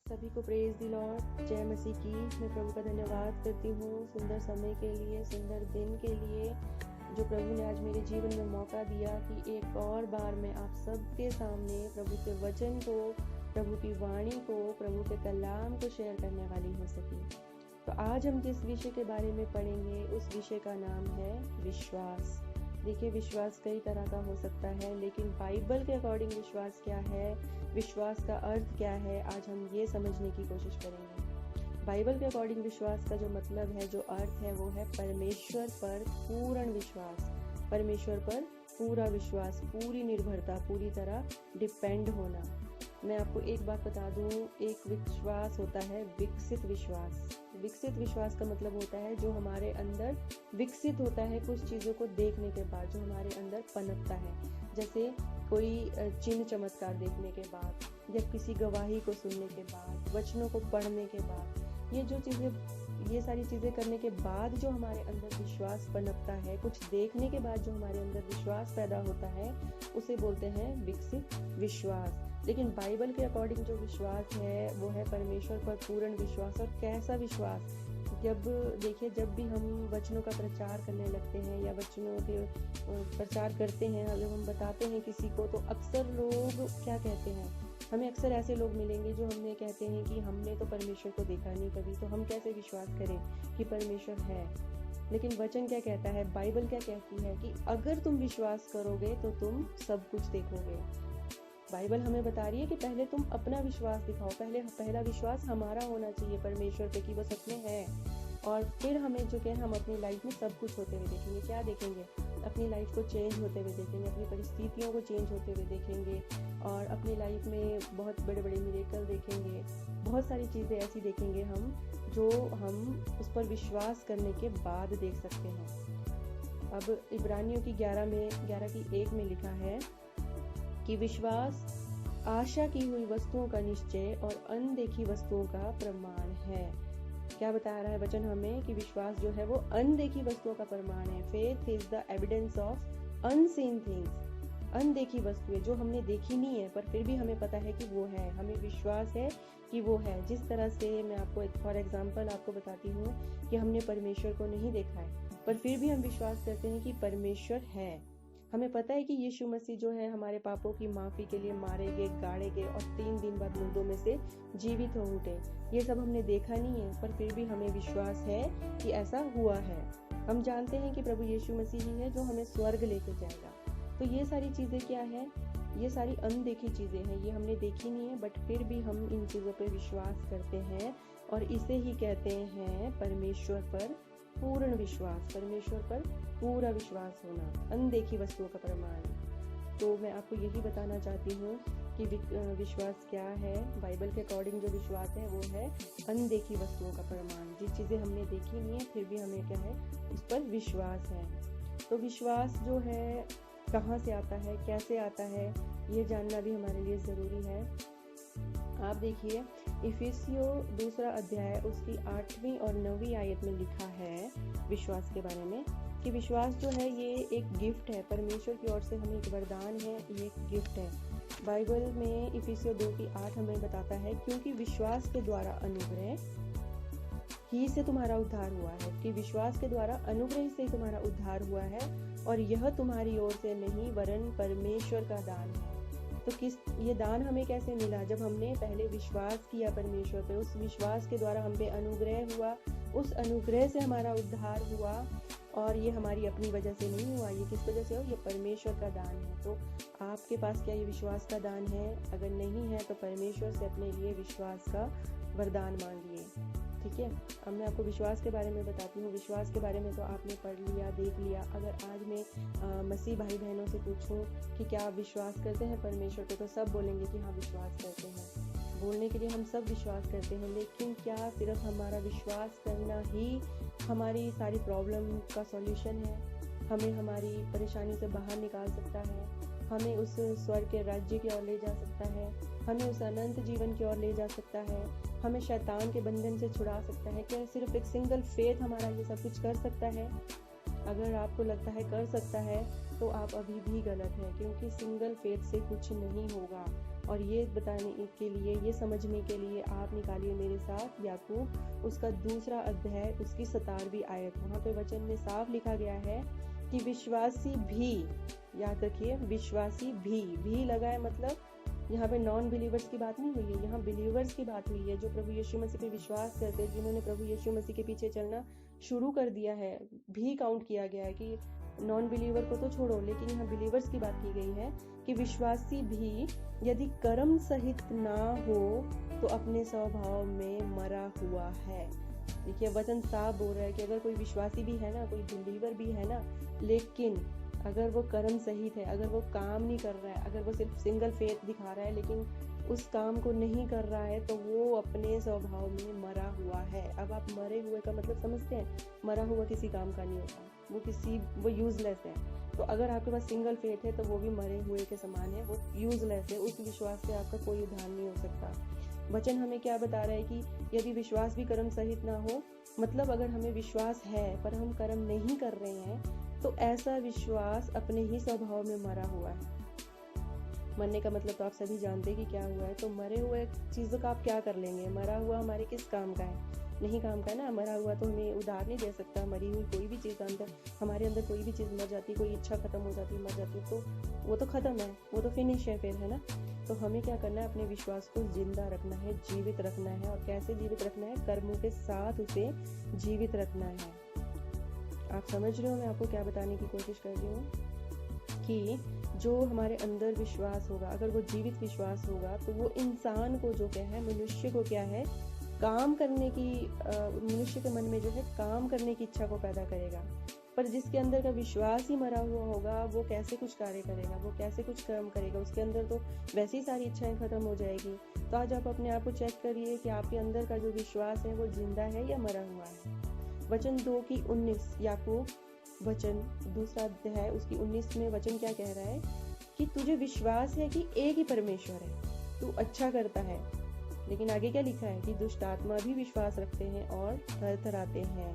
सभी को प्रेज दी लॉर्ड, जय मसीह की। मैं प्रभु का धन्यवाद करती हूँ सुंदर समय के लिए, सुंदर दिन के लिए जो प्रभु ने आज मेरे जीवन में मौका दिया कि एक और बार मैं आप सबके सामने प्रभु के वचन को, प्रभु की वाणी को, प्रभु के कलाम को शेयर करने वाली हो सकी। तो आज हम जिस विषय के बारे में पढ़ेंगे उस विषय का नाम है विश्वास। देखिए, विश्वास कई तरह का हो सकता है, लेकिन बाइबल के अकॉर्डिंग विश्वास क्या है, विश्वास का अर्थ क्या है, आज हम ये समझने की कोशिश करेंगे। बाइबल के अकॉर्डिंग विश्वास का जो मतलब है, जो अर्थ है, वो है परमेश्वर पर पूर्ण विश्वास, परमेश्वर पर पूरा विश्वास, पूरी निर्भरता, पूरी तरह डिपेंड होना। मैं आपको एक बात बता दूं, एक विश्वास होता है विकसित विश्वास। विकसित विश्वास का मतलब होता है जो हमारे अंदर विकसित होता है कुछ चीज़ों को देखने के बाद, जो हमारे अंदर पनपता है। जैसे कोई चिन्ह चमत्कार देखने के बाद, या किसी गवाही को सुनने के बाद, वचनों को पढ़ने के बाद, ये सारी चीज़ें करने के बाद जो हमारे अंदर विश्वास पनपता है, कुछ देखने के बाद जो हमारे अंदर विश्वास पैदा होता है, उसे बोलते हैं विकसित विश्वास। लेकिन बाइबल के अकॉर्डिंग जो विश्वास है वो है परमेश्वर पर पूर्ण विश्वास। और कैसा विश्वास? जब भी हम वचनों का प्रचार करने लगते हैं या वचनों के प्रचार करते हैं, अगर हम बताते हैं किसी को, तो अक्सर लोग क्या कहते हैं, हमें अक्सर ऐसे लोग मिलेंगे जो हमें कहते हैं कि हमने तो परमेश्वर को देखा नहीं कभी, तो हम कैसे विश्वास करें कि परमेश्वर है। लेकिन वचन क्या कहता है, बाइबल क्या कहती है कि अगर तुम विश्वास करोगे तो तुम सब कुछ देखोगे। बाइबल हमें बता रही है कि पहले तुम अपना विश्वास दिखाओ, पहला विश्वास हमारा होना चाहिए परमेश्वर पे कि वो सच में है। और फिर हमें जो क्या, हम अपनी लाइफ में सब कुछ होते हुए देखेंगे। क्या देखेंगे? अपनी लाइफ को चेंज होते हुए देखेंगे, अपनी परिस्थितियों को चेंज होते हुए देखेंगे, और अपनी लाइफ में बहुत बड़े बड़े मिरेकल देखेंगे, बहुत सारी चीज़ें ऐसी देखेंगे हम, जो हम उस पर विश्वास करने के बाद देख सकते हैं। अब इब्रानियों की 11:1 में लिखा है कि विश्वास आशा की हुई वस्तुओं का निश्चय और अनदेखी वस्तुओं का प्रमाण है। क्या बता रहा है वचन हमें कि विश्वास जो है वो अनदेखी वस्तुओं का प्रमाण है। Faith is the evidence of unseen things. अनदेखी वस्तुएं जो हमने देखी नहीं है पर फिर भी हमें पता है कि वो है, हमें विश्वास है कि वो है। जिस तरह से मैं आपको एक फॉर एग्जांपल आपको बताती हूँ कि हमने परमेश्वर को नहीं देखा है पर फिर भी हम विश्वास करते हैं कि परमेश्वर है। हमें पता है कि यीशु मसीह जो है हमारे पापों की माफ़ी के लिए मारे गए, गाड़े गए और 3 दिन बाद मुर्दों में से जीवित हो उठे। ये सब हमने देखा नहीं है पर फिर भी हमें विश्वास है कि ऐसा हुआ है। हम जानते हैं कि प्रभु यीशु मसीह ही है जो हमें स्वर्ग लेके जाएगा। तो ये सारी चीज़ें क्या है? ये सारी अनदेखी चीज़ें हैं, ये हमने देखी नहीं है बट फिर भी हम इन चीज़ों पर विश्वास करते हैं, और इसे ही कहते हैं परमेश्वर पर पूर्ण विश्वास, परमेश्वर पर पूरा विश्वास होना, अनदेखी वस्तुओं का प्रमाण। तो मैं आपको यही बताना चाहती हूँ कि विश्वास क्या है। बाइबल के अकॉर्डिंग जो विश्वास है वो है अनदेखी वस्तुओं का प्रमाण। जिस चीज़ें हमने देखी नहीं है फिर भी हमें क्या है, उस पर विश्वास है। तो विश्वास जो है कहाँ से आता है, कैसे आता है, ये जानना भी हमारे लिए ज़रूरी है। आप देखिए, इफिसियों 2 अध्याय उसकी 8वीं और 9वीं आयत में लिखा है विश्वास के बारे में कि विश्वास जो है ये एक गिफ्ट है, परमेश्वर की ओर से हमें एक वरदान है, ये एक गिफ्ट है। बाइबल में इफिसियों 2:8 हमें बताता है, क्योंकि विश्वास के द्वारा अनुग्रह ही से तुम्हारा उद्धार हुआ है, कि विश्वास के द्वारा अनुग्रह से तुम्हारा उद्धार हुआ है, और यह तुम्हारी ओर से नहीं वरन परमेश्वर का दान है। तो ये दान हमें कैसे मिला? जब हमने पहले विश्वास किया परमेश्वर पे, उस विश्वास के द्वारा हम पे अनुग्रह हुआ, उस अनुग्रह से हमारा उद्धार हुआ, और ये हमारी अपनी वजह से नहीं हुआ। ये किस वजह से हो? ये परमेश्वर का दान है। तो आपके पास क्या ये विश्वास का दान है? अगर नहीं है तो परमेश्वर से अपने लिए विश्वास का वरदान मांगिए। ठीक है, अब मैं आपको विश्वास के बारे में बताती हूँ। विश्वास के बारे में तो आपने पढ़ लिया, देख लिया। अगर आज मैं मसीह भाई बहनों से पूछूं कि क्या आप विश्वास करते हैं परमेश्वर पे, तो सब बोलेंगे कि हाँ विश्वास करते हैं। बोलने के लिए हम सब विश्वास करते हैं, लेकिन क्या सिर्फ हमारा विश्वास करना ही हमारी सारी प्रॉब्लम का सॉल्यूशन है? हमें हमारी परेशानी से बाहर निकाल सकता है, हमें उस स्वर्ग के राज्य की ओर ले जा सकता है, हमें उस अनंत जीवन की ओर ले जा सकता है, हमें शैतान के बंधन से छुड़ा सकता है? क्या सिर्फ एक सिंगल फेथ हमारा ये सब कुछ कर सकता है? अगर आपको लगता है कर सकता है तो आप अभी भी गलत है, क्योंकि सिंगल फेथ से कुछ नहीं होगा। और ये बताने के लिए, ये समझने के लिए आप निकालिए मेरे साथ याकूब उसका 2 अध्याय उसकी 17वीं आयत। वहाँ पे वचन में साफ लिखा गया है कि विश्वासी भी, याद रखिए विश्वासी भी लगा है, मतलब यहाँ पे नॉन बिलीवर्स की बात नहीं हुई है, यहाँ बिलीवर्स की बात हुई है, जो प्रभु यीशु मसीह पे विश्वास करते हैं, जिन्होंने प्रभु यीशु मसीह के पीछे चलना शुरू कर दिया है, भी काउंट किया गया है कि नॉन बिलीवर को तो छोड़ो, लेकिन यहाँ बिलीवर्स की बात की गई है कि विश्वासी भी यदि कर्म सहित ना हो तो अपने स्वभाव में मरा हुआ है। देखिए वचन साफ बोल रहा है कि अगर कोई विश्वासी भी है ना, कोई बिलीवर भी है ना, लेकिन अगर वो कर्म सहित है, अगर वो काम नहीं कर रहा है, अगर वो सिर्फ सिंगल फेथ दिखा रहा है लेकिन उस काम को नहीं कर रहा है, तो वो अपने स्वभाव में मरा हुआ है। अब आप मरे हुए का मतलब समझते हैं? मरा हुआ किसी काम का नहीं होता, वो यूजलेस है। तो अगर आपके पास सिंगल फेथ है तो वो भी मरे हुए के समान है, वो यूजलेस है, उस विश्वास से आपका कोई उद्धार नहीं हो सकता। वचन हमें क्या बता रहा है कि यदि विश्वास भी कर्म सहित ना हो, मतलब अगर हमें विश्वास है पर हम कर्म नहीं कर रहे हैं, तो ऐसा विश्वास अपने ही स्वभाव में मरा हुआ है। मरने का मतलब तो आप सभी जानते हैं कि क्या हुआ है। तो मरे हुए चीज़ों का आप क्या कर लेंगे? मरा हुआ हमारे किस काम का है? नहीं काम का है ना। मरा हुआ तो हमें उधार नहीं दे सकता। मरी हुई कोई भी चीज़ अंदर, हमारे अंदर कोई भी चीज़ मर जाती, कोई इच्छा खत्म हो जाती, मर जाती, तो वो तो खत्म है, वो तो फिनिश है फिर, है ना। तो हमें क्या करना है? अपने विश्वास को जिंदा रखना है, जीवित रखना है। और कैसे जीवित रखना है? कर्मों के साथ उसे जीवित रखना है। आप समझ रहे हो मैं आपको क्या बताने की कोशिश कर रही हूँ? कि जो हमारे अंदर विश्वास होगा, अगर वो जीवित विश्वास होगा, तो वो इंसान को जो क्या है, मनुष्य को क्या है, काम करने की, मनुष्य के मन में जो है काम करने की इच्छा को पैदा करेगा। पर जिसके अंदर का विश्वास ही मरा हुआ होगा, वो कैसे कुछ कार्य करेगा, वो कैसे कुछ कर्म करेगा? उसके अंदर तो वैसी सारी इच्छाएं खत्म हो जाएगी। तो आज आप अपने आप को चेक करिए कि आपके अंदर का जो विश्वास है वो जिंदा है या मरा हुआ है। वचन 2:19, याकूब वचन 2 अध्याय उसकी 19 में वचन क्या कह रहा है कि तुझे विश्वास है कि एक ही परमेश्वर है, तू अच्छा करता है। लेकिन आगे क्या लिखा है कि दुष्ट आत्मा भी विश्वास रखते हैं और थरथराते हैं।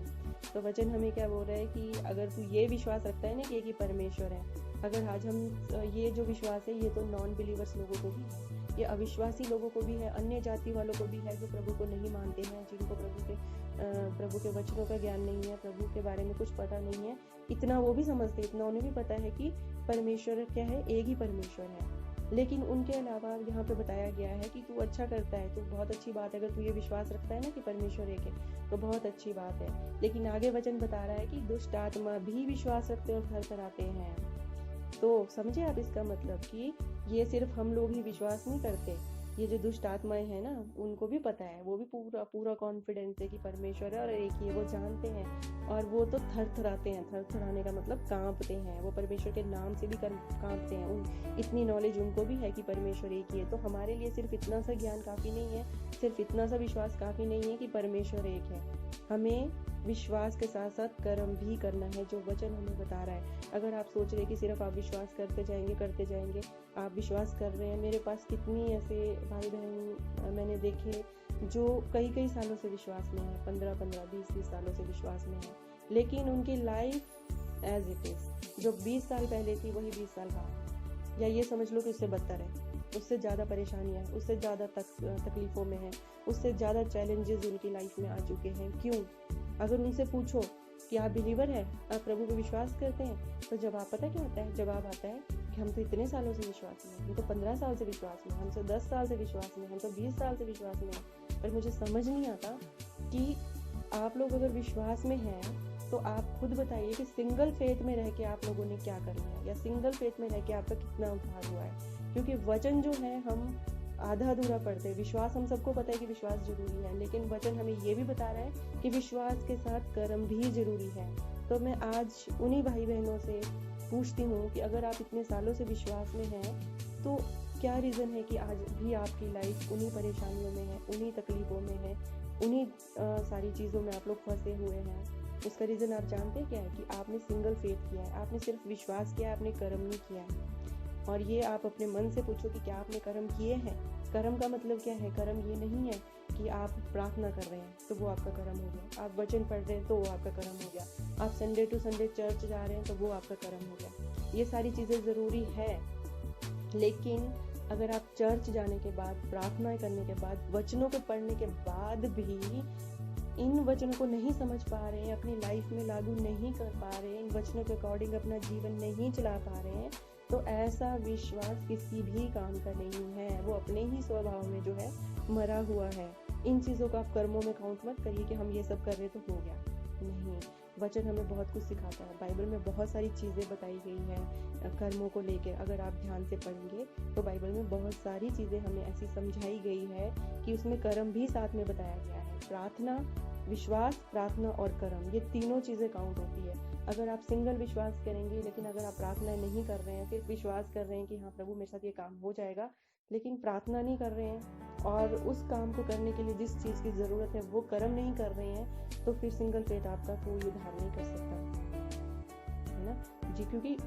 तो वचन हमें क्या बोल रहा है कि अगर तू ये विश्वास रखता है ना कि एक ही परमेश्वर है, अगर आज हम ये जो विश्वास है, ये तो नॉन बिलीवर्स लोगों को भी है, ये अविश्वासी लोगों को भी है, अन्य जाति वालों को भी है, जो प्रभु को नहीं मानते हैं, जिनको प्रभु के वचनों का ज्ञान नहीं है, प्रभु के बारे में कुछ पता नहीं है। इतना वो भी समझते, इतना उन्हें भी पता है कि परमेश्वर क्या है, एक ही परमेश्वर है। लेकिन उनके अलावा यहाँ पे बताया गया है कि तू अच्छा करता है, तो बहुत अच्छी बात है। अगर तू ये विश्वास रखता है ना कि परमेश्वर एक है, तो बहुत अच्छी बात है। लेकिन आगे वचन बता रहा है कि दुष्ट आत्मा भी विश्वास रखते और थरथराते हैं। तो समझे आप इसका मतलब कि ये सिर्फ हम लोग ही विश्वास नहीं करते, ये जो दुष्ट आत्माएं हैं ना, उनको भी पता है, वो भी पूरा कॉन्फिडेंस है कि परमेश्वर है और एक ही है, वो जानते हैं। और वो तो थरथराते हैं। थरथराने का मतलब कांपते हैं, वो परमेश्वर के नाम से भी कांपते हैं। इतनी नॉलेज उनको भी है कि परमेश्वर एक ही है। तो हमारे लिए सिर्फ इतना सा ज्ञान काफ़ी नहीं है, सिर्फ इतना सा विश्वास काफ़ी नहीं है कि परमेश्वर एक है। हमें विश्वास के साथ साथ कर्म भी करना है, जो वचन हमें बता रहा है। अगर आप सोच रहे कि सिर्फ आप विश्वास करते जाएंगे, आप विश्वास कर रहे हैं। मेरे पास कितनी ऐसे भाई बहन मैंने देखे जो कई सालों से विश्वास में है, 15 20 सालों से विश्वास में है, लेकिन उनकी लाइफ एज इट इज जो 20 साल पहले थी वही 20 साल बाद, या ये समझ लो कि उससे बदतर है, उससे ज़्यादा परेशानियाँ, उससे ज़्यादा तकलीफ़ों में है, उससे ज़्यादा चैलेंजेस उनकी लाइफ में आ चुके हैं। क्यों? अगर उनसे पूछो कि आप बिलीवर है, आप प्रभु पे विश्वास करते हैं, तो जवाब पता क्या आता है? जवाब आता है कि हम तो इतने सालों से विश्वास में, हम तो 15 साल से विश्वास में, हम तो 10 साल से विश्वास में, हम तो 20 साल से विश्वास में। पर मुझे समझ नहीं आता कि आप लोग अगर विश्वास में हैं, तो आप खुद बताइए कि सिंगल फेथ में रह के आप लोगों ने क्या कर लिया, या सिंगल फेथ में रह के आपका कितना उद्धार हुआ है। क्योंकि वचन जो है हम आधा अधूरा पढ़ते हैं। विश्वास हम सबको पता है कि विश्वास जरूरी है, लेकिन वचन हमें ये भी बता रहा है कि विश्वास के साथ कर्म भी जरूरी है। तो मैं आज उन्हीं भाई बहनों से पूछती हूँ कि अगर आप इतने सालों से विश्वास में हैं, तो क्या रीज़न है कि आज भी आपकी लाइफ उन्हीं परेशानियों में है, उन्हीं तकलीफ़ों में है, उन्हीं सारी चीज़ों में आप लोग फंसे हुए हैं? उसका रीज़न आप जानते हैं क्या है? कि आपने सिंगल फेथ किया है, आपने सिर्फ विश्वास किया, आपने कर्म नहीं किया है। और ये आप अपने मन से पूछो कि क्या आपने कर्म किए हैं? कर्म का मतलब क्या है? कर्म ये नहीं है कि आप प्रार्थना कर रहे हैं तो वो आपका कर्म हो गया, आप वचन पढ़ रहे हैं तो वो आपका कर्म हो गया, आप संडे टू संडे चर्च जा रहे हैं तो वो आपका कर्म हो गया। ये सारी चीज़ें ज़रूरी है, लेकिन अगर आप चर्च जाने के बाद, प्रार्थना करने के बाद, वचनों को पढ़ने के बाद भी इन वचनों को नहीं समझ पा रहे हैं, अपनी लाइफ में लागू नहीं कर पा रहे हैं, इन वचनों के अकॉर्डिंग अपना जीवन नहीं चला पा रहे हैं, तो ऐसा विश्वास किसी भी काम का नहीं है। वो अपने ही स्वभाव में जो है मरा हुआ है। इन चीज़ों को आप कर्मों में काउंट मत करिए कि हम ये सब कर रहे तो हो गया। नहीं, वचन हमें बहुत कुछ सिखाता है। बाइबल में बहुत सारी चीज़ें बताई गई हैं कर्मों को लेकर। अगर आप ध्यान से पढ़ेंगे तो बाइबल में बहुत सारी चीज़ें हमें ऐसी समझाई गई है कि उसमें कर्म भी साथ में बताया गया है। प्रार्थना, विश्वास, प्रार्थना और कर्म, ये तीनों चीज़ें काउंट होती है। अगर आप सिंगल विश्वास करेंगे लेकिन अगर आप प्रार्थना नहीं कर रहे हैं, सिर्फ विश्वास कर रहे हैं कि हाँ प्रभु मेरे साथ ये काम हो जाएगा, लेकिन प्रार्थना नहीं कर रहे हैं और उस काम को करने के लिए जिस चीज़ की ज़रूरत है वो कर्म नहीं कर रहे हैं, तो फिर सिंगल फेथ आपका कोई उद्धार नहीं कर सकता, है ना जी। क्योंकि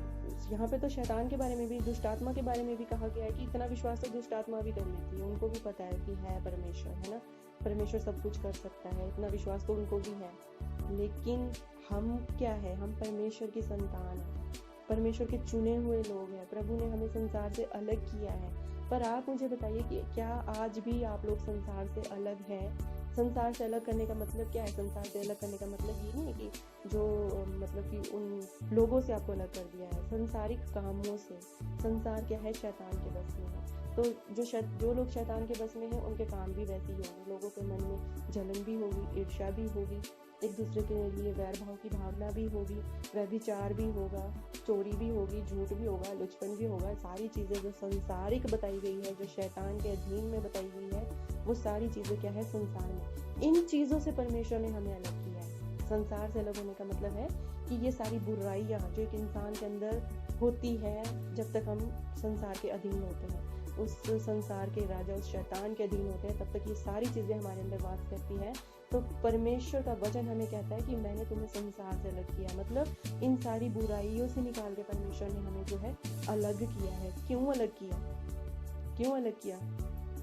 यहाँ पे तो शैतान के बारे में भी, दुष्ट आत्मा के बारे में भी कहा गया है कि इतना विश्वास तो दुष्ट आत्मा भी कर लेती है। उनको भी पता है कि है परमेश्वर, है ना, परमेश्वर सब कुछ कर सकता है, इतना विश्वास तो उनको भी है। लेकिन हम क्या है, हम परमेश्वर की संतान हैं, परमेश्वर के चुने हुए लोग हैं। प्रभु ने हमें संसार से अलग किया है। पर आप मुझे बताइए कि क्या आज भी आप लोग संसार से अलग हैं? संसार से अलग करने का मतलब क्या है? संसार से अलग करने का मतलब ये नहीं है कि जो मतलब कि उन लोगों से आपको अलग कर दिया है, संसारिक कामों से। संसार क्या है? शैतान के बस में है। तो जो लोग शैतान के बस में हैं उनके काम भी वैसे ही होंगे। लोगों के मन में जलन भी होगी, ईर्ष्या भी होगी, एक दूसरे के लिए वैर भाव की भावना भी होगी, व्यभिचार भी होगा, चोरी भी होगी, झूठ भी होगा, लुचपन भी होगा। सारी चीज़ें जो संसारिक बताई गई है, जो शैतान के अधीन में बताई गई है, वो सारी चीज़ें क्या है? संसार में। इन चीज़ों से परमेश्वर ने हमें अलग किया है। संसार से अलग होने का मतलब है कि ये सारी बुराइयाँ जो एक इंसान के अंदर होती है जब तक हम संसार के अधीन होते हैं, उस संसार के राजा, उस शैतान के अधीन होते हैं, तब तक ये सारी चीज़ें हमारे अंदर वास करती हैं। तो परमेश्वर का वचन हमें कहता है कि मैंने तुम्हें संसार से अलग किया, मतलब इन सारी बुराइयों से निकाल के परमेश्वर ने हमें जो है अलग किया है। क्यों अलग किया? क्यों अलग किया?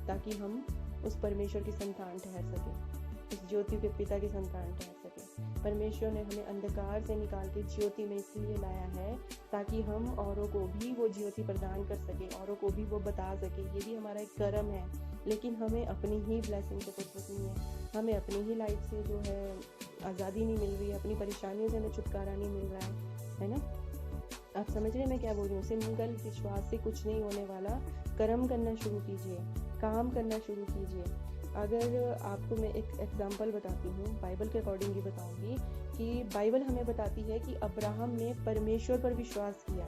ताकि हम उस परमेश्वर की संतान ठहर सके, उस ज्योति के पिता की संतान ठहर सके। परमेश्वर ने हमें अंधकार से निकाल के ज्योति में इसलिए लाया है ताकि हम औरों को भी वो ज्योति प्रदान कर सके, औरों को भी वो बता सके। ये भी हमारा एक कर्म है। लेकिन हमें अपनी ही ब्लेसिंग से फुर्सत नहीं है, हमें अपनी ही लाइफ से जो है आज़ादी नहीं मिल रही है, अपनी परेशानियों से हमें छुटकारा नहीं मिल रहा है ना। आप समझ रहे हैं मैं क्या बोल रही हूँ? सिंगल विश्वास से कुछ नहीं होने वाला। कर्म करना शुरू कीजिए, काम करना शुरू कीजिए। अगर आपको मैं एक एग्जांपल बताती हूँ, बाइबल के अकॉर्डिंग ही बताऊंगी कि बाइबल हमें बताती है कि अब्राहम ने परमेश्वर पर विश्वास किया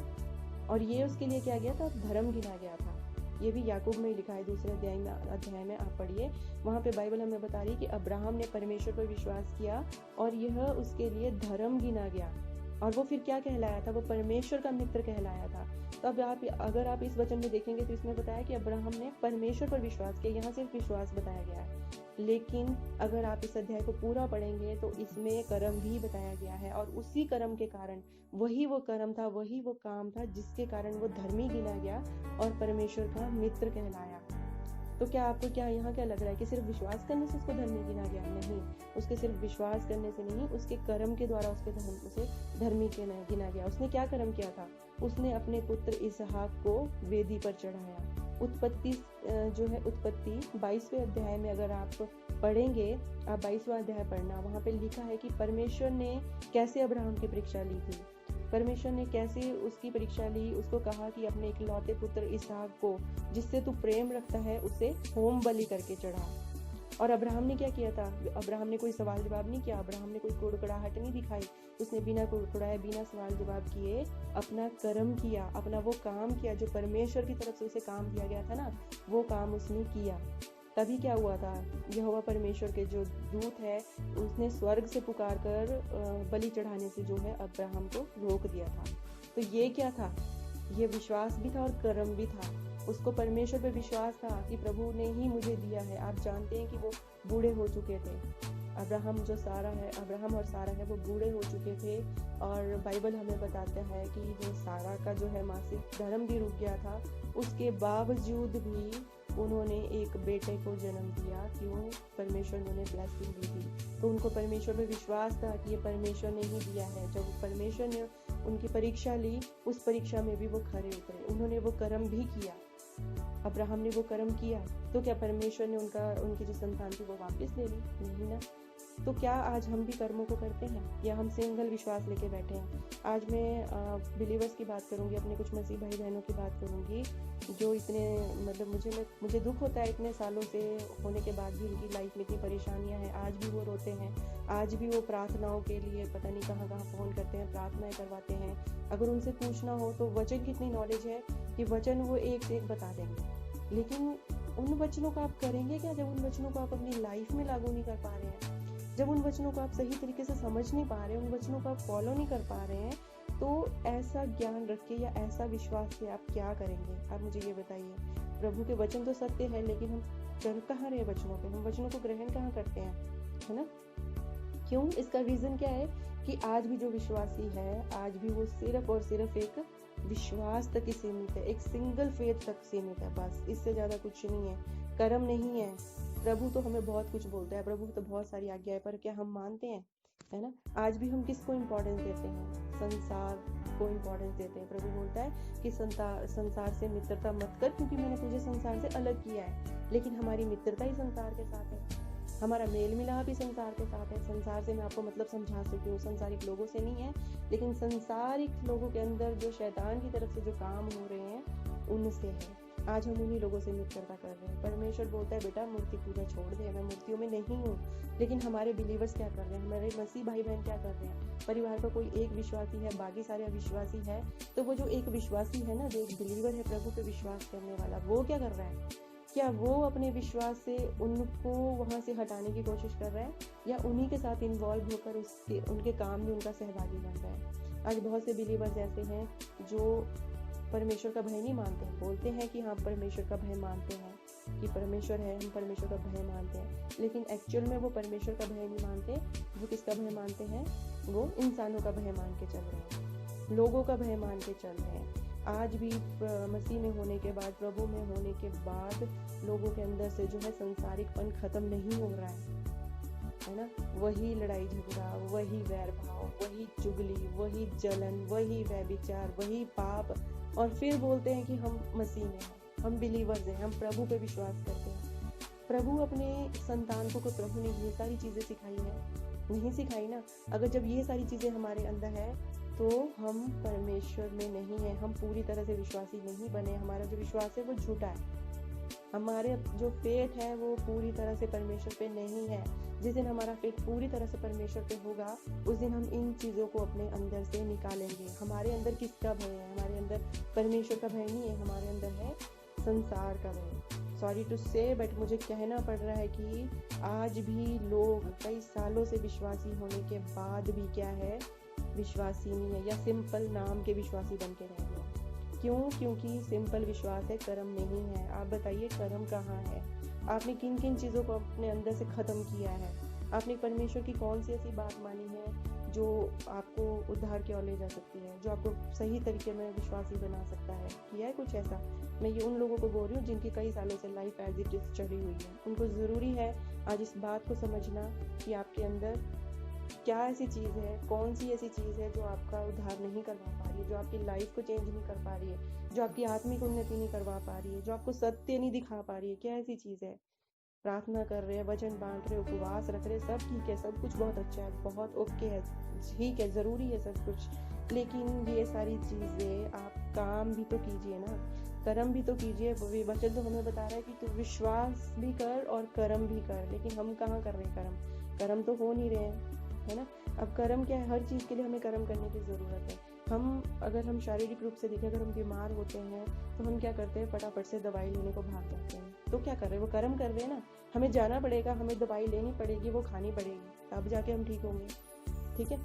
और ये उसके लिए क्या गया था? धर्म गिना गया था। ये भी याकूब में लिखा है, दूसरे अध्याय में आप पढ़िए, वहाँ पे बाइबल हमें बता रही है कि अब्राहम ने परमेश्वर पर विश्वास किया और यह उसके लिए धर्म गिना गया। और वो फिर क्या कहलाया था? वो परमेश्वर का मित्र कहलाया था। तो अब अगर आप इस वचन में देखेंगे तो इसमें बताया कि अब्राहम ने परमेश्वर पर विश्वास किया। यहाँ सिर्फ विश्वास बताया गया है, लेकिन अगर आप इस अध्याय को पूरा पढ़ेंगे तो इसमें कर्म भी बताया गया है और उसी कर्म के कारण, वही वो कर्म था, वही वो काम था जिसके कारण वो धर्मी गिना गया और परमेश्वर का मित्र कहलाया। तो क्या आपको यहाँ क्या लग रहा है कि सिर्फ विश्वास करने से उसको धर्मी गिना गया? नहीं, उसके सिर्फ विश्वास करने से नहीं, उसके कर्म के द्वारा उसे धर्मी गिना गया। उसने क्या कर्म किया था? उसने अपने पुत्र इसहाक को वेदी पर चढ़ाया। उत्पत्ति जो है, उत्पत्ति 22वें अध्याय में अगर आप पढ़ेंगे, आप 22वां अध्याय पढ़ना, वहाँ पे लिखा है कि परमेश्वर ने कैसे अब्राहम की परीक्षा ली थी। परमेश्वर ने कैसे उसकी परीक्षा ली? उसको कहा कि अपने इकलौते पुत्र इसहाक को, जिससे तू प्रेम रखता है, उसे होम बलि करके चढ़ा। और अब्राहम ने क्या किया था? अब्राहम ने कोई सवाल जवाब नहीं किया, अब्राहम ने कोई कुड़कुड़ाहट नहीं दिखाई। उसने बिना कुड़कुड़ाए, बिना सवाल जवाब किए अपना कर्म किया, अपना वो काम किया जो परमेश्वर की तरफ से उसे काम दिया गया था ना, वो काम उसने किया। तभी क्या हुआ था? यहोवा परमेश्वर के जो दूत है, उसने स्वर्ग से पुकार कर बलि चढ़ाने से जो है अब्राहम को रोक दिया था। तो ये क्या था? ये विश्वास भी था और कर्म भी था। उसको परमेश्वर पे विश्वास था कि प्रभु ने ही मुझे दिया है। आप जानते हैं कि वो बूढ़े हो चुके थे। अब्राहम और सारा है, वो बूढ़े हो चुके थे और बाइबल हमें बताता है कि जो सारा का जो है मासिक धर्म भी रुक गया था, उसके बावजूद भी उन्होंने एक बेटे को जन्म दिया। क्यों? परमेश्वर ने उन्हें ब्लेसिंग दी थी। तो उनको परमेश्वर पे विश्वास था कि ये परमेश्वर ने ही दिया है। जब परमेश्वर ने उनकी परीक्षा ली, उस परीक्षा में भी वो खरे उतरे, उन्होंने वो कर्म भी किया। अब्राहम ने वो कर्म किया तो क्या परमेश्वर ने उनकी जो संतान थी वो वापस ले ली? नहीं ना। तो क्या आज हम भी कर्मों को करते हैं या हम सिंगल विश्वास लेके बैठे हैं? आज मैं बिलीवर्स की बात करूंगी, अपने कुछ मसीह भाई बहनों की बात करूंगी जो इतने मतलब मुझे दुख होता है इतने सालों से होने के बाद भी उनकी लाइफ में इतनी परेशानियां हैं। आज भी वो रोते हैं, आज भी वो प्रार्थनाओं के लिए पता नहीं कहाँ कहाँ फ़ोन करते हैं, प्रार्थनाएं करवाते हैं। अगर उनसे पूछना हो तो वचन की इतनी नॉलेज है कि वचन वो एक से एक बता देंगे, लेकिन उन वचनों को आप करेंगे क्या जब उन वचनों को आप अपनी लाइफ में लागू नहीं कर पा रहे हैं? जब उन वचनों को आप सही तरीके से समझ नहीं पा रहे हैं, उन वचनों को आप फॉलो नहीं कर पा रहे हैं, तो ऐसा ज्ञान रख के या ऐसा विश्वास से आप क्या करेंगे? आप मुझे ये बताइए। प्रभु के वचन तो सत्य है, लेकिन हम कर कहाँ रहे वचनों पे? हम वचनों को ग्रहण कहाँ करते हैं, है ना? क्यों? इसका रीजन क्या है कि आज भी जो विश्वासी है, आज भी वो सिर्फ और सिर्फ एक विश्वास तक ही सीमित है, एक सिंगल फेथ तक सीमित है, बस इससे ज्यादा कुछ नहीं है, कर्म नहीं है। प्रभु तो हमें बहुत कुछ बोलता है, प्रभु तो बहुत सारी आज्ञा है, पर क्या हम मानते हैं? है ना? आज भी हम किसको इम्पोर्टेंस देते हैं? संसार को इम्पोर्टेंस देते हैं। प्रभु बोलता है कि संसार से मित्रता मत कर, क्योंकि मैंने तुझे संसार से अलग किया है। लेकिन हमारी मित्रता ही संसार के साथ है, हमारा मेल मिलाप भी संसार के साथ है। संसार से मैं आपको मतलब समझा सकती हूँ, संसारिक लोगों से नहीं है, लेकिन संसारिक लोगों के अंदर जो शैतान की तरफ से जो काम हो रहे हैं उनसे है। आज हम उन्हीं लोगों से मित्रता कर रहे हैं। परमेश्वर बोलता है बेटा मूर्ति पूजा छोड़ दे, मैं मूर्तियों में नहीं हूँ। लेकिन हमारे बिलीवर्स क्या कर रहे हैं, हमारे मसीह भाई बहन क्या कर रहे हैं? परिवार का कोई एक विश्वासी है, बाकी सारे अविश्वासी है, तो वो जो एक विश्वासी है ना, जो एक बिलीवर है प्रभु पे विश्वास करने वाला, वो क्या कर रहा है? क्या वो अपने विश्वास से उनको वहां से हटाने की कोशिश कर रहा है, या उन्हीं के साथ इन्वॉल्व होकर उनके काम में उनका सहभागी बन रहा है? आज बहुत से बिलीवर्स ऐसे हैं जो परमेश्वर का भय नहीं मानते हैं, बोलते हैं कि हाँ परमेश्वर का भय मानते हैं, कि परमेश्वर है, हम परमेश्वर का भय मानते हैं, लेकिन एक्चुअल में वो परमेश्वर का भय नहीं मानते। वो किसका भय मानते हैं? वो इंसानों का भय मान के चल रहे हैं, लोगों का भय मान के चल रहे हैं। आज भी मसीह में होने के बाद, प्रभु में होने के बाद, लोगों के अंदर से जो है संसारिकपन खत्म नहीं हो रहा है ना? वही लड़ाई झगड़ा, वही वैर भाव, वही चुगली, वही जलन, वही व्यभिचार, वही पाप, और फिर बोलते हैं कि हम मसीह में हैं, हम बिलीवर्स हैं, हम प्रभु पे विश्वास करते हैं। प्रभु अपने संतान को प्रभु ने ये सारी चीजें सिखाई है? नहीं सिखाई ना। अगर जब ये सारी चीजें हमारे अंदर है तो हम परमेश्वर में नहीं है, हम पूरी तरह से विश्वासी नहीं बने, हमारा जो विश्वास है वो झूठा है, हमारे जो फेथ है वो पूरी तरह से परमेश्वर पे नहीं है। जिस दिन हमारा फेथ पूरी तरह से परमेश्वर पे होगा, उस दिन हम इन चीज़ों को अपने अंदर से निकालेंगे। हमारे अंदर किसका भय है? हमारे अंदर परमेश्वर का भय नहीं है, हमारे अंदर है संसार का भय। सॉरी टू से, बट मुझे कहना पड़ रहा है कि आज भी लोग कई सालों से विश्वासी होने के बाद भी क्या है, विश्वासी नहीं है, या सिंपल नाम के विश्वासी बन के रह गए। क्यों? क्योंकि सिंपल विश्वास है, कर्म नहीं है। आप बताइए कर्म कहाँ है? आपने किन किन चीज़ों को अपने अंदर से ख़त्म किया है? आपने परमेश्वर की कौन सी ऐसी बात मानी है जो आपको उद्धार की ओर ले जा सकती है, जो आपको सही तरीके में विश्वासी बना सकता है? किया है कुछ ऐसा? मैं ये उन लोगों को बोल रही हूँ जिनकी कई सालों से लाइफ एज इट इज चली हुई है। उनको ज़रूरी है आज इस बात को समझना कि आपके अंदर क्या ऐसी चीज़ है, कौन सी ऐसी चीज़ है जो आपका उद्धार नहीं करवा पा रही है, जो आपकी लाइफ को चेंज नहीं कर पा रही है, जो आपकी आत्मिक उन्नति नहीं करवा पा रही है, जो आपको सत्य नहीं दिखा पा रही है। क्या ऐसी चीज़ है? प्रार्थना कर रहे हैं, वचन बांट रहे, उपवास रख रहे, सब ठीक है, सब कुछ बहुत अच्छा है, बहुत ओके है, ठीक है, ज़रूरी है सब कुछ, लेकिन ये सारी चीज़ें आप काम भी तो कीजिए ना, कर्म भी तो कीजिए। वचन तो हमें बता रहा है कि तू विश्वास भी कर और कर्म भी कर, लेकिन हम कहाँ कर रहे हैं कर्म? कर्म तो हो नहीं रहे हैं, है ना? अब कर्म क्या है? हर चीज़ के लिए हमें कर्म करने की ज़रूरत है। अगर हम शारीरिक रूप से देखें, अगर हम बीमार होते हैं तो हम क्या करते हैं? फटाफट से दवाई लेने को भाग जाते हैं। तो क्या कर रहे हैं? वो कर्म कर रहे हैं ना। हमें जाना पड़ेगा, हमें दवाई लेनी पड़ेगी, वो खानी पड़ेगी, तब जाके हम ठीक होंगे, ठीक है?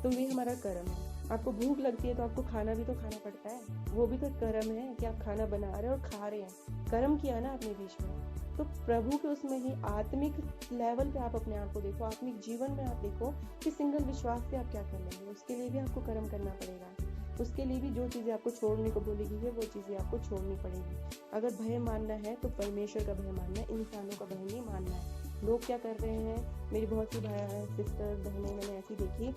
तो ये हमारा कर्म है। आपको भूख लगती है तो आपको खाना भी तो खाना पड़ता है, वो भी तो कर्म है कि आप खाना बना रहे हैं और खा रहे हैं, कर्म किया ना अपने बीच में। तो प्रभु के उसमें ही आत्मिक लेवल पे आप अपने आप को देखो, आत्मिक जीवन में आप देखो कि सिंगल विश्वास से आप क्या कर लेंगे। उसके लिए भी आपको कर्म करना पड़ेगा, उसके लिए भी जो चीज़ें आपको छोड़ने को बोलेगी है वो चीज़ें आपको छोड़नी पड़ेगी। अगर भय मानना है तो परमेश्वर का भय मानना है, इंसानों का भय नहीं मानना है। लोग क्या कर रहे हैं, मेरी बहुत सी सिस्टर बहनें मैंने ऐसी देखी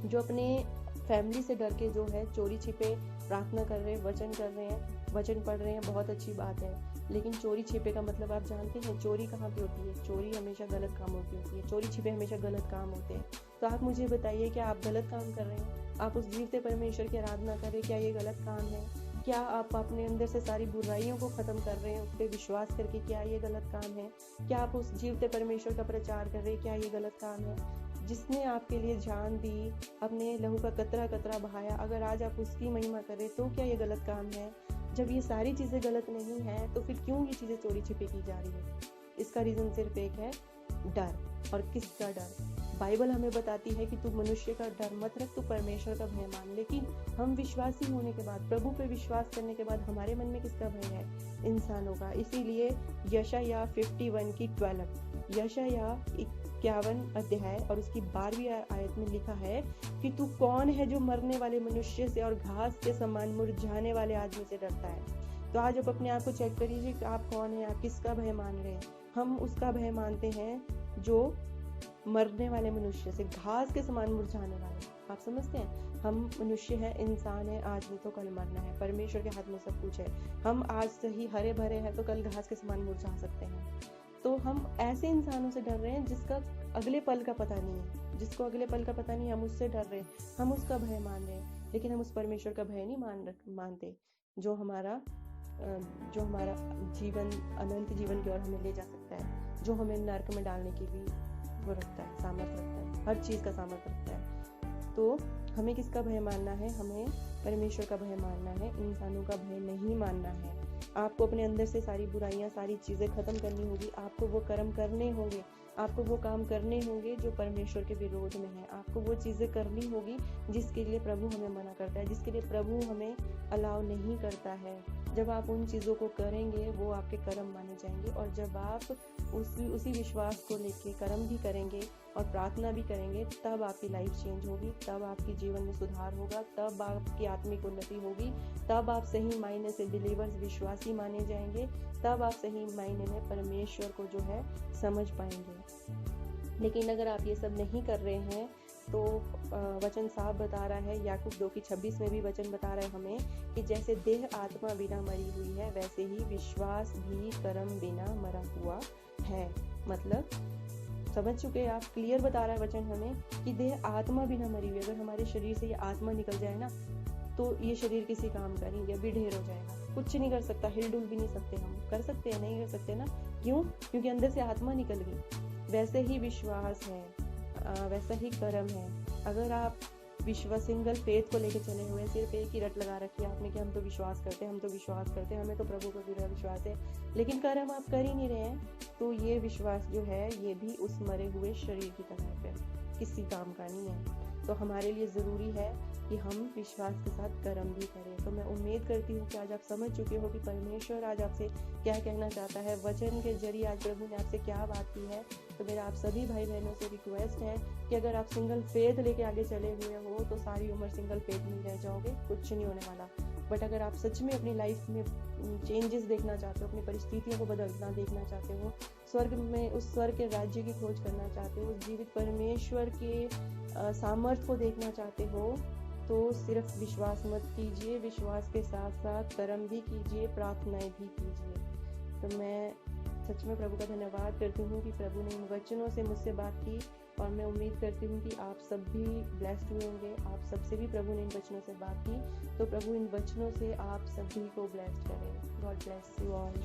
जो अपने फैमिली से डर के जो है चोरी छिपे प्रार्थना कर रहे हैं, वचन कर रहे हैं, वचन पढ़ रहे हैं, बहुत अच्छी बात है, लेकिन चोरी छिपे का मतलब आप जानते हैं चोरी कहाँ पे होती है? चोरी हमेशा गलत कामों की होती है, चोरी छिपे हमेशा गलत काम होते हैं। तो आप मुझे बताइए, क्या आप गलत काम कर रहे हैं? आप उस जीवते परमेश्वर की आराधना कर रहे हैं, क्या ये गलत काम है? क्या आप अपने अंदर से सारी बुराइयों को ख़त्म कर रहे हैं उस पर विश्वास करके, क्या ये गलत काम है? क्या आप उस जीवते परमेश्वर का प्रचार कर रहे हैं, क्या ये गलत काम है? जिसने आपके लिए जान दी, अपने लहू का कतरा कतरा बहाया, अगर आज आप उसकी महिमा करें तो क्या ये गलत काम है? जब ये सारी चीज़ें गलत नहीं हैं तो फिर क्यों ये चीज़ें चोरी छिपे की जा रही है? इसका रीज़न सिर्फ एक है, डर। और किसका डर? बाइबल हमें बताती है कि तू मनुष्य का डर मत रख, तू परमेश्वर का भय मान। लेकिन हम विश्वासी होने के बाद, प्रभु पे विश्वास करने के बाद हमारे मन में किसका भय है? इंसानों का। इसीलिए यशायाह 51 की 12, यशायाह 51 अध्याय और उसकी 12वीं आयत में लिखा है कि तू कौन है जो मरने वाले मनुष्य से और घास के समान मुरझाने वाले आदमी से डरता है? तो आज आप अपने आप को चेक करिए कि आप कौन हैं, आप किसका भय मान रहे हैं। हम उसका भय मानते हैं जो मरने वाले मनुष्य से, घास के समान मुरझाने वाले। आप समझते हैं, हम मनुष्य हैं, इंसान है, आज नहीं तो कल मरना है, परमेश्वर के हाथ में सब कुछ है। हम आज सही हरे भरे हैं तो कल घास के समान मुरझा सकते हैं। तो हम ऐसे इंसानों से डर रहे हैं जिसका अगले पल का पता नहीं है, जिसको अगले पल का पता नहीं है, हम उससे डर रहे हैं, हम उसका भय मान रहे हैं। लेकिन हम उस परमेश्वर का भय नहीं मानते जो हमारा जीवन, अनंत जीवन की ओर हमें ले जा सकता है, जो हमें नर्क में डालने की भी वो रखता है, सामर्थ्य रखता है, हर चीज़ का सामर्थ्य रखता है। तो हमें किसका भय मानना है? हमें परमेश्वर का भय मानना है, इंसानों का भय नहीं मानना है। आपको अपने अंदर से सारी बुराइयां, सारी चीज़ें खत्म करनी होगी। आपको वो कर्म करने होंगे, आपको वो काम करने होंगे जो परमेश्वर के विरोध में है। आपको वो चीज़ें करनी होगी जिसके लिए प्रभु हमें मना करता है, जिसके लिए प्रभु हमें अलाउ नहीं करता है। जब आप उन चीज़ों को करेंगे वो आपके कर्म माने जाएंगे। और जब आप उसी विश्वास को लेके कर्म भी करेंगे और प्रार्थना भी करेंगे, तब आपकी लाइफ चेंज होगी, तब आपके जीवन में सुधार होगा, तब आपकी आत्मिक उन्नति होगी, तब आप सही मायने से बिलीवर्स, विश्वासी माने जाएंगे, तब आप सही मायने में परमेश्वर को जो है समझ पाएंगे। लेकिन अगर आप ये सब नहीं कर रहे हैं तो वचन साफ बता रहा है, याकूब 2:26 में भी वचन बता रहा है हमें कि जैसे देह आत्मा बिना मरी हुई है, वैसे ही विश्वास भी कर्म बिना मरा हुआ है। मतलब समझ चुके हैं आप? क्लियर बता रहा है वचन हमें कि देह आत्मा बिना मरी हुई। अगर हमारे शरीर से ये आत्मा निकल जाए ना, तो ये शरीर किसी काम का नहीं, ये भी ढेर हो जाएगा, कुछ नहीं कर सकता, हिलडुल भी नहीं सकते। हम कर सकते हैं? नहीं कर सकते ना। क्यों? क्योंकि अंदर से आत्मा निकल गई। वैसे ही विश्वास है, वैसा ही कर्म है। अगर आप सिंगल फेथ को लेके चले हुए, सिर्फ एक ही रट लगा रखी है आपने कि हम तो विश्वास करते हैं, हम तो विश्वास करते हैं, हमें तो प्रभु पर पूरा विश्वास है, लेकिन कर्म आप कर ही नहीं रहे हैं, तो ये विश्वास जो है ये भी उस मरे हुए शरीर की तरह है, किसी काम का नहीं है। तो हमारे लिए ज़रूरी है कि हम विश्वास के साथ कर्म भी करें। तो मैं उम्मीद करती हूँ कि आज आप समझ चुके हो कि परमेश्वर आज आपसे क्या कहना चाहता है, वचन के जरिए आज प्रभु ने आपसे क्या बात की है। तो मेरा आप सभी भाई बहनों से रिक्वेस्ट है कि अगर आप सिंगल फेथ लेके आगे चले हुए हो तो सारी उम्र सिंगल फेथ में रह जाओगे, कुछ नहीं होने वाला। बट अगर आप सच में अपनी लाइफ में चेंजेस देखना चाहते हो, अपनी परिस्थितियों को बदलना देखना चाहते हो, स्वर्ग में उस स्वर्ग के राज्य की खोज करना चाहते हो, उस जीवित परमेश्वर के सामर्थ्य को देखना चाहते हो, तो सिर्फ विश्वास मत कीजिए, विश्वास के साथ साथ कर्म भी कीजिए, प्रार्थनाएं भी कीजिए। तो मैं सच में प्रभु का धन्यवाद करती हूँ कि प्रभु ने इन वचनों से मुझसे बात की, और मैं उम्मीद करती हूँ कि आप सब भी ब्लेस्ड हुए होंगे। आप सबसे भी प्रभु ने इन वचनों से बात की, तो प्रभु इन वचनों से आप सभी को ब्लेस्ड करें। God bless you all.